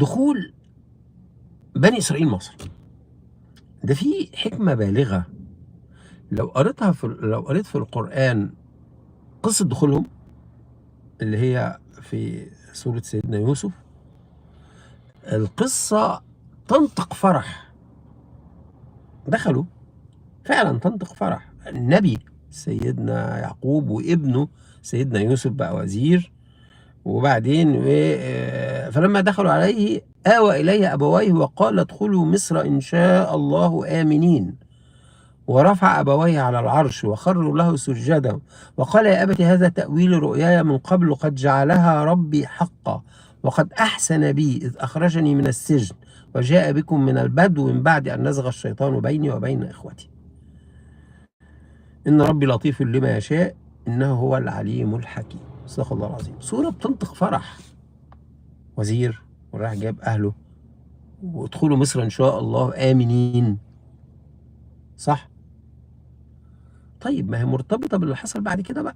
دخول بني إسرائيل مصر ده فيه حكمة بالغة. لو قريت في القرآن قصة دخولهم اللي هي في سورة سيدنا يوسف، القصة تنطق فرح. دخلوا فعلا تنطق فرح. النبي سيدنا يعقوب وابنه سيدنا يوسف بقى وزير، وبعدين فلما دخلوا عليه آوى إليه أبويه وقال ادخلوا مصر إن شاء الله آمنين، ورفع أبويه على العرش وخروا له سجدا وقال يا أبت هذا تأويل رؤياي من قبل قد جعلها ربي حقا وقد أحسن بي إذ أخرجني من السجن وجاء بكم من البدو من بعد أن نزغ الشيطان بيني وبين إخوتي إن ربي لطيف لما يشاء إنه هو العليم الحكيم. صدق الله العظيم. سورة بتنطق فرح. وزير وراح جاب أهله وادخلوا مصر إن شاء الله آمنين. صح؟ طيب ما هي مرتبطة باللي حصل بعد كده بقى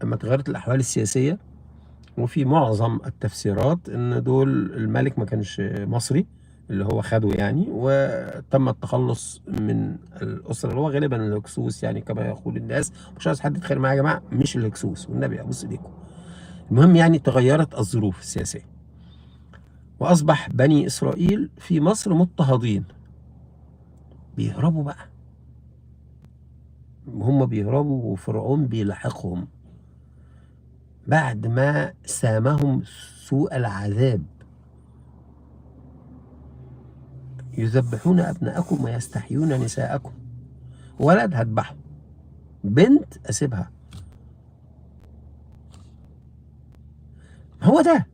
لما اتغيرت الأحوال السياسية. وفي معظم التفسيرات إن دول الملك ما كانش مصري اللي هو خده يعني، وتم التخلص من الأسرة اللي هو غالبا الهكسوس يعني كما يقول الناس. مش عايز حد يتخيل معايا يا جماعة، مش الهكسوس والنبي أبوس إيديكم. المهم يعني تغيرت الظروف السياسية وأصبح بني إسرائيل في مصر مضطهدين بيهربوا بقى. هم بيهربوا وفرعون بيلاحقهم بعد ما سامهم سوء العذاب. يذبحون أبناءكم ويستحيون نساءكم. ولد هذبحه، بنت أسيبها. هو ده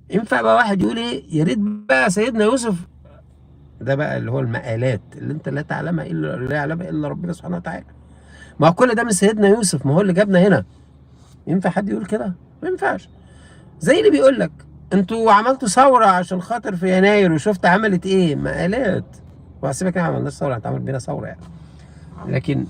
ينفع بقى واحد يقول ايه يا ريت بقى سيدنا يوسف ده بقى اللي هو المقالات اللي انت لا تعلمها الا لا يعلمها الا ربنا سبحانه وتعالى. ما هو كل ده من سيدنا يوسف، ما هو اللي جابنا هنا. ينفع حد يقول كده؟ ما ينفعش. زي اللي بيقول لك انتوا عملتوا ثوره عشان خاطر في يناير وشفت عملت ايه؟ مقالات. وهسيبك، ما عملناش ثوره، هتعمل بينا ثوره يعني. لكن